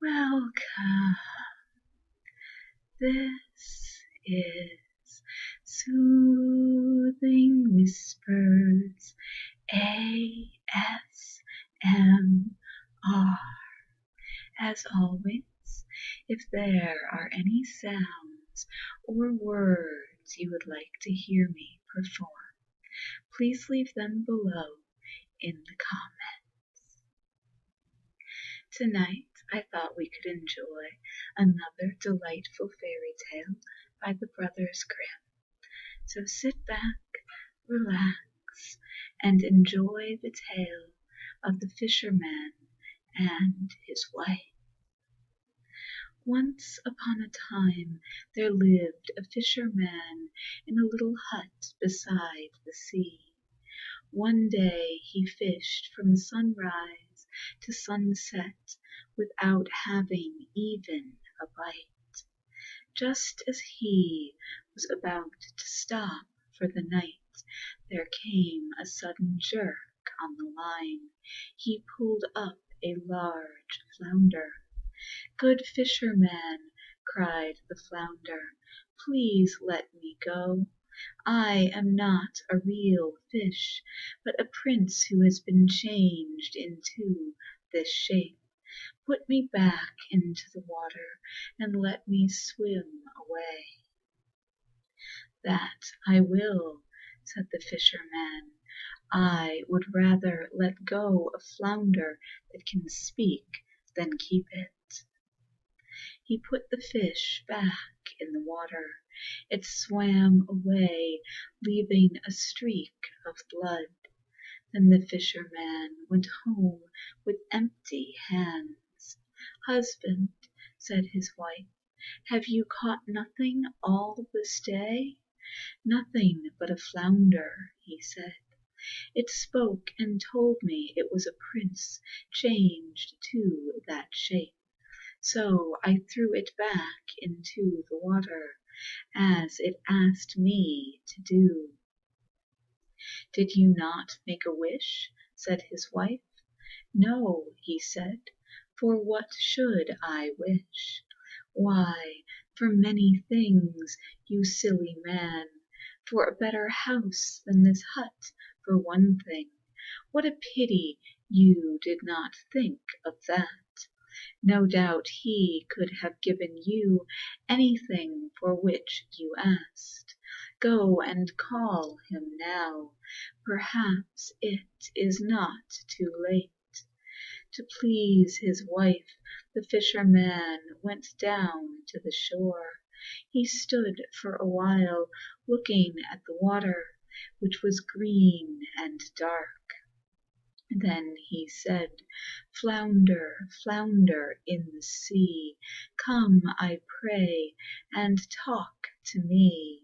Welcome. This is Soothing Whispers ASMR. As always, if there are any sounds or words you would like to hear me perform, please leave them below in the comments. Tonight, I thought we could enjoy another delightful fairy tale by the Brothers Grimm. So sit back, relax, and enjoy the tale of the Fisherman and His Wife. Once upon a time there lived a fisherman in a little hut beside the sea. One day he fished from sunrise to sunset without having even a bite. Just as he was about to stop for the night, there came a sudden jerk on the line. He pulled up a large flounder. "Good fisherman," cried the flounder, "please let me go. I am not a real fish, but a prince who has been changed into this shape. Put me back into the water and let me swim away." "That I will," said the fisherman. "I would rather let go a flounder that can speak than keep it." He put the fish back in the water. It swam away, leaving a streak of blood. Then the fisherman went home with empty hands. "Husband," said his wife, "have you caught nothing all this day?" "Nothing but a flounder," he said. "It spoke and told me it was a prince changed to that shape. So I threw it back into the water, as it asked me to do." "Did you not make a wish?" said his wife. "No," he said, "for what should I wish?" "Why, for many things, you silly man. For a better house than this hut, for one thing. What a pity you did not think of that. No doubt he could have given you anything for which you asked. Go and call him now. Perhaps it is not too late." To please his wife, the fisherman went down to the shore. He stood for a while looking at the water, which was green and dark. Then he said, "Flounder, flounder in the sea, come, I pray, and talk to me,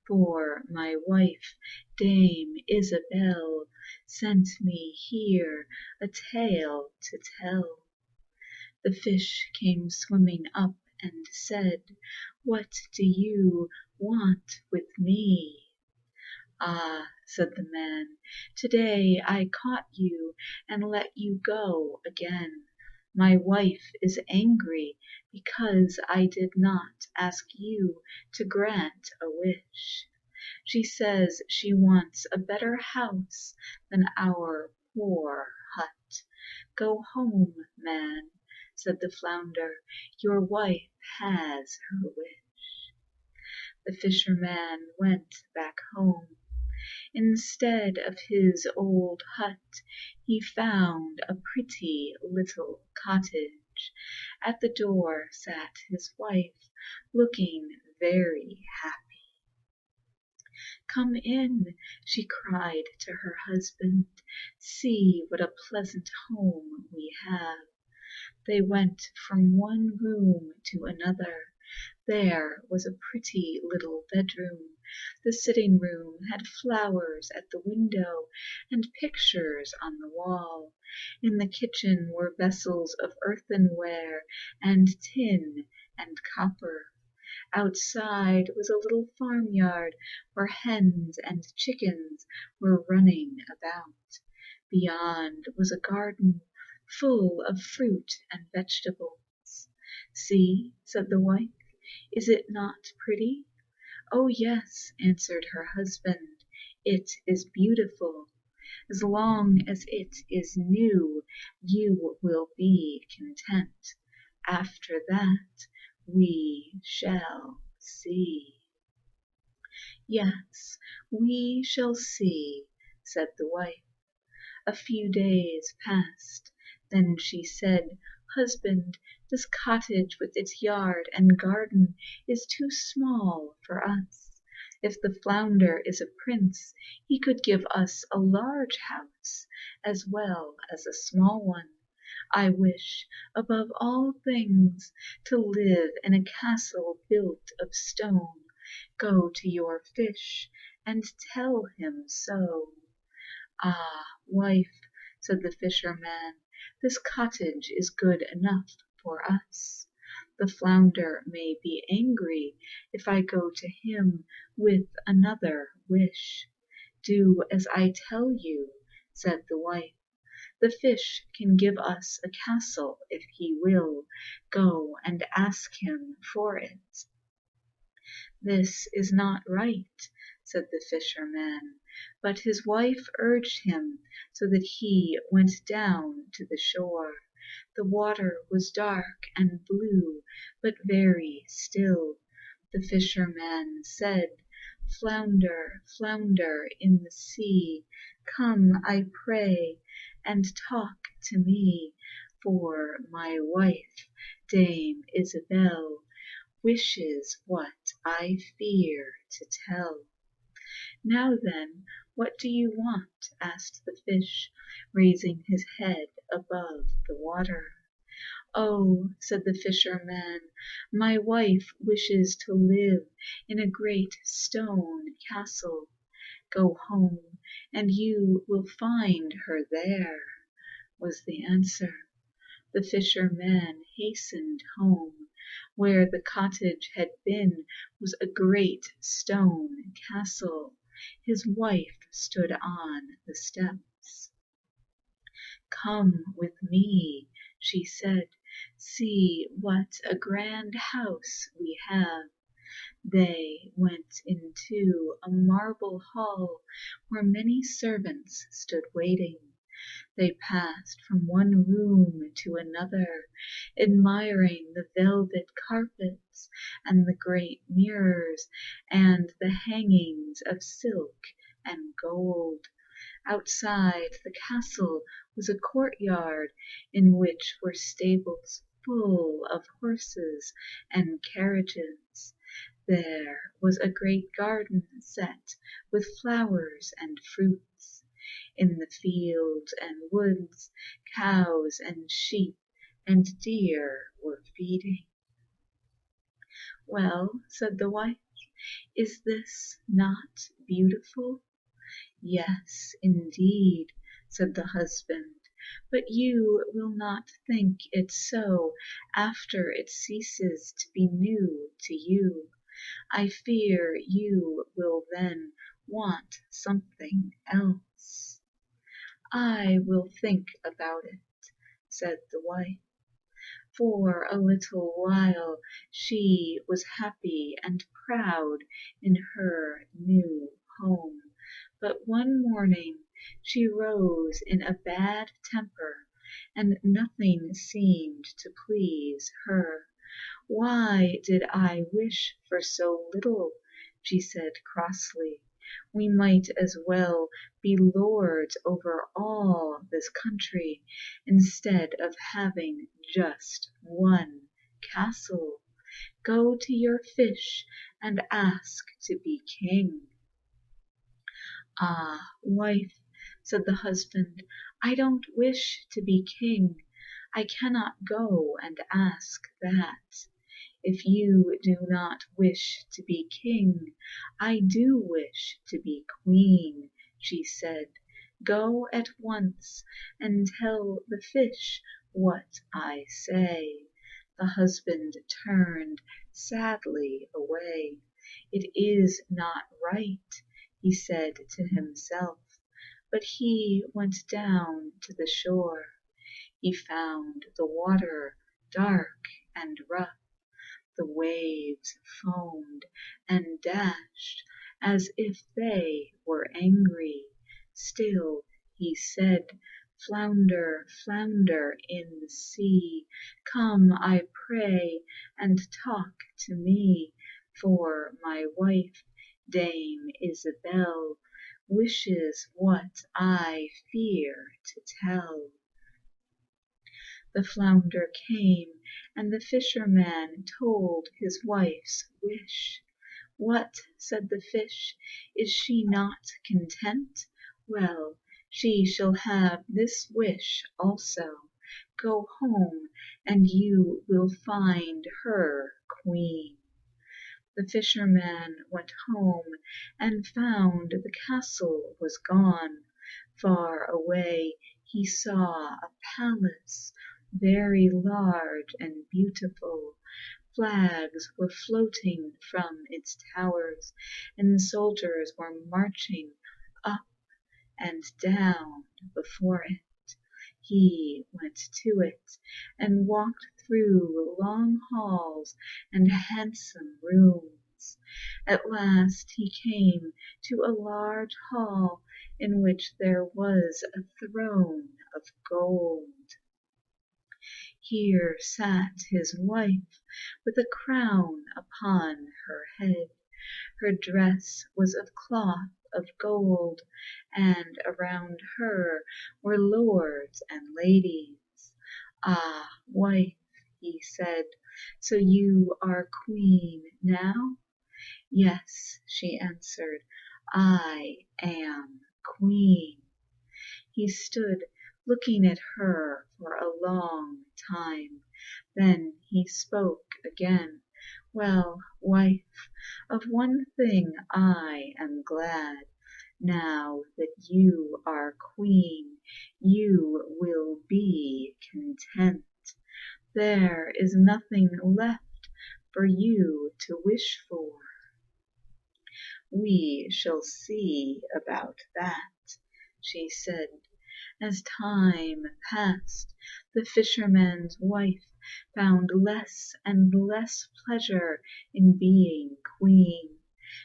for my wife, Dame Isabel, sent me here a tale to tell." The fish came swimming up and said, "What do you want with me?" "Ah," said the man, "today I caught you and let you go again. My wife is angry because I did not ask you to grant a wish. She says she wants a better house than our poor hut. Go home, man," said the flounder, "your wife has her wish." The fisherman went back home. Instead of his old hut he found a pretty little cottage. At the door sat his wife, looking very happy. "Come in," she cried to her husband. "See what a pleasant home we have." They went from one room to another. There was a pretty little bedroom. The sitting room had flowers at the window and pictures on the wall. In the kitchen were vessels of earthenware and tin and copper. Outside was a little farmyard where hens and chickens were running about. Beyond was a garden full of fruit and vegetables. See, said the wife, is it not pretty? Oh yes, answered her husband, it is beautiful. As long as it is new, you will be content. After that, we shall see. Yes, we shall see, said the wife. A few days passed. Then she said, Husband, this cottage with its yard and garden is too small for us. If the flounder is a prince, he could give us a large house as well as a small one. I wish, above all things, to live in a castle built of stone. Go to your fish and tell him so. Ah, wife, said the fisherman, this cottage is good enough for us. The flounder may be angry if I go to him with another wish. Do as I tell you, said the wife. The fish can give us a castle if he will. Go and ask him for it. This is not right, said the fisherman, but his wife urged him, so that he went down to the shore. The water was dark and blue, but very still. The fisherman said, Flounder, flounder in the sea, come, I pray, and talk to me, for my wife, Dame Isabel, wishes what I fear to tell. Now then, what do you want? Asked the fish, raising his head above the water. Oh, said the fisherman, my wife wishes to live in a great stone castle. Go home, and you will find her there, was the answer. The fisherman hastened home. Where the cottage had been was a great stone castle. His wife stood on the steps. Come with me, she said. See what a grand house we have. They went into a marble hall where many servants stood waiting. They passed from one room to another, admiring the velvet carpets and the great mirrors and the hangings of silk and gold. Outside the castle was a courtyard in which were stables full of horses and carriages. There was a great garden set with flowers and fruits. In the fields and woods, cows and sheep and deer were feeding. Well, said the wife, is this not beautiful? Yes, indeed, said the husband, but you will not think it so after it ceases to be new to you. I fear you will then want something else. I will think about it, said the wife. For a little while she was happy and proud in her new home, but one morning she rose in a bad temper, and nothing seemed to please her. Why did I wish for so little? She said crossly. We might as well be lords over all this country, instead of having just one castle. Go to your fish and ask to be king. Ah, wife, said the husband, I don't wish to be king. I cannot go and ask that. If you do not wish to be king, I do wish to be queen, she said. Go at once and tell the fish what I say. The husband turned sadly away. It is not right, he said to himself, but he went down to the shore. He found the water dark and rough. The waves foamed and dashed as if they were angry. Still he said, "Flounder, flounder in the sea, come, I pray, and talk to me, for my wife, Dame Isabel, wishes what I fear to tell." The flounder came, and the fisherman told his wife's wish. "What?" said the fish, "is she not content? Well, she shall have this wish also. Go home, and you will find her queen." The fisherman went home and found the castle was gone. Far away he saw a palace, very large and beautiful. Flags were floating from its towers, and soldiers were marching up and down before it. He went to it, and walked through long halls and handsome rooms. At last he came to a large hall in which there was a throne of gold. Here sat his wife with a crown upon her head. Her dress was of cloth of gold, and around her were lords and ladies. "Ah, wife," he said, "so you are queen now?" "Yes," she answered, "I am queen." He stood looking at her for a long time. Then he spoke again. "Well, wife, of one thing I am glad. Now that you are queen, you will be content. There is nothing left for you to wish for." "We shall see about that," she said. As time passed, the fisherman's wife found less and less pleasure in being queen.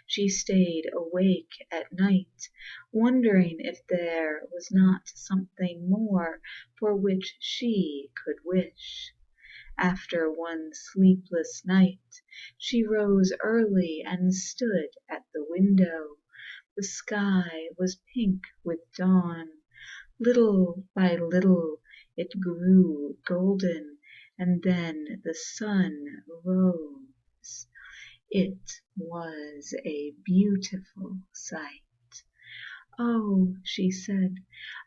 She stayed awake at night, wondering if there was not something more for which she could wish. After one sleepless night, she rose early and stood at the window. The sky was pink with dawn. Little by little it grew golden, and then the sun rose. It was a beautiful sight. "Oh," she said,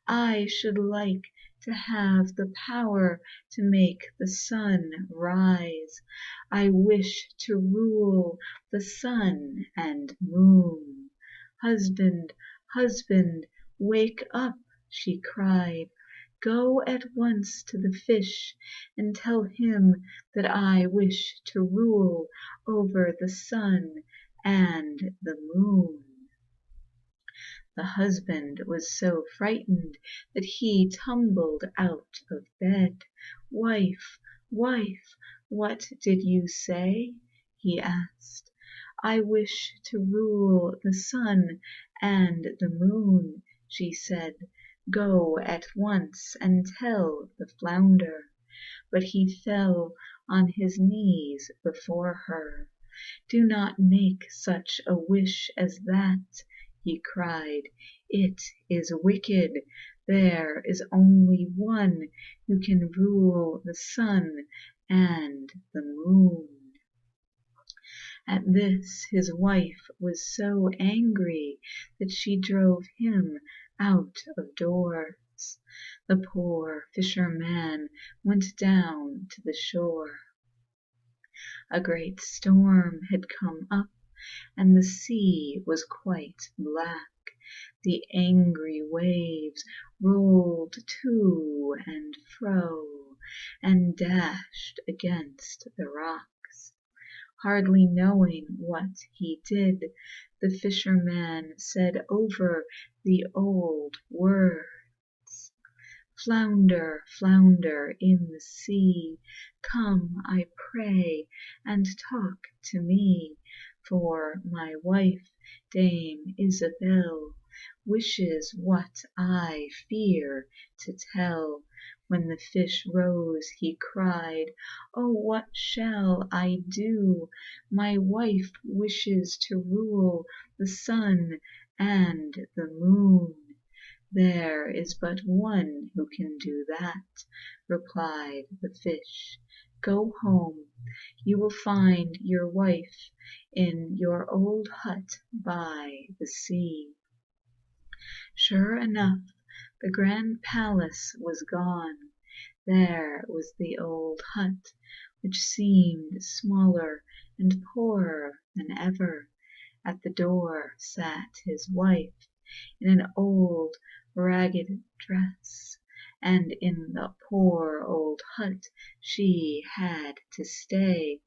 "I should like to have the power to make the sun rise. I wish to rule the sun and moon. Husband, husband, wake up," she cried. "Go at once to the fish and tell him that I wish to rule over the sun and the moon." The husband was so frightened that he tumbled out of bed. "Wife, wife, what did you say?" he asked. "I wish to rule the sun and the moon," she said. "Go at once and tell the flounder." But he fell on his knees before her. "Do not make such a wish as that," he cried. "It is wicked. There is only one who can rule the sun and the moon." At this his wife was so angry that she drove him out of doors. The poor fisherman went down to the shore. A great storm had come up, and the sea was quite black. The angry waves rolled to and fro, and dashed against the rocks. Hardly knowing what he did, the fisherman said over the old words, Flounder, flounder in the sea, come, I pray, and talk to me, for my wife, Dame Isabel, wishes what I fear to tell. When the fish rose, he cried, "Oh, what shall I do? My wife wishes to rule the sun and the moon." "There is but one who can do that," replied the fish. "Go home. You will find your wife in your old hut by the sea." Sure enough, the grand palace was gone. There was the old hut, which seemed smaller and poorer than ever. At the door sat his wife, in an old ragged dress, and in the poor old hut she had to stay,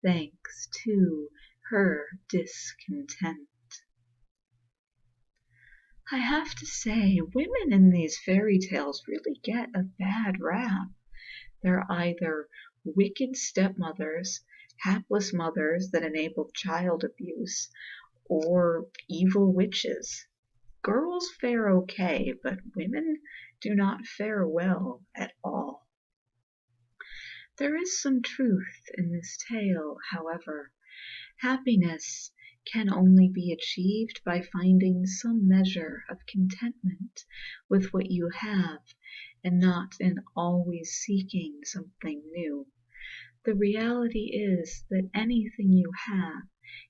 thanks to her discontent. I have to say, women in these fairy tales really get a bad rap. They're either wicked stepmothers, hapless mothers that enable child abuse, or evil witches. Girls fare okay, but women do not fare well at all. There is some truth in this tale, however. Happiness can only be achieved by finding some measure of contentment with what you have, and not in always seeking something new. The reality is that anything you have,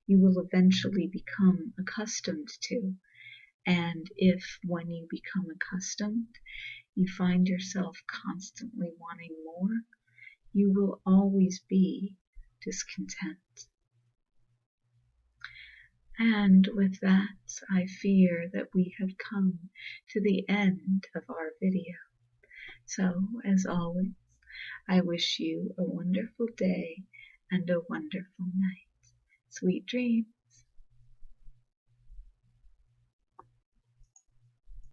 you will eventually become accustomed to. And if, when you become accustomed, you find yourself constantly wanting more, you will always be discontent. And with that, I fear that we have come to the end of our video. So, as always, I wish you a wonderful day and a wonderful night. Sweet dreams.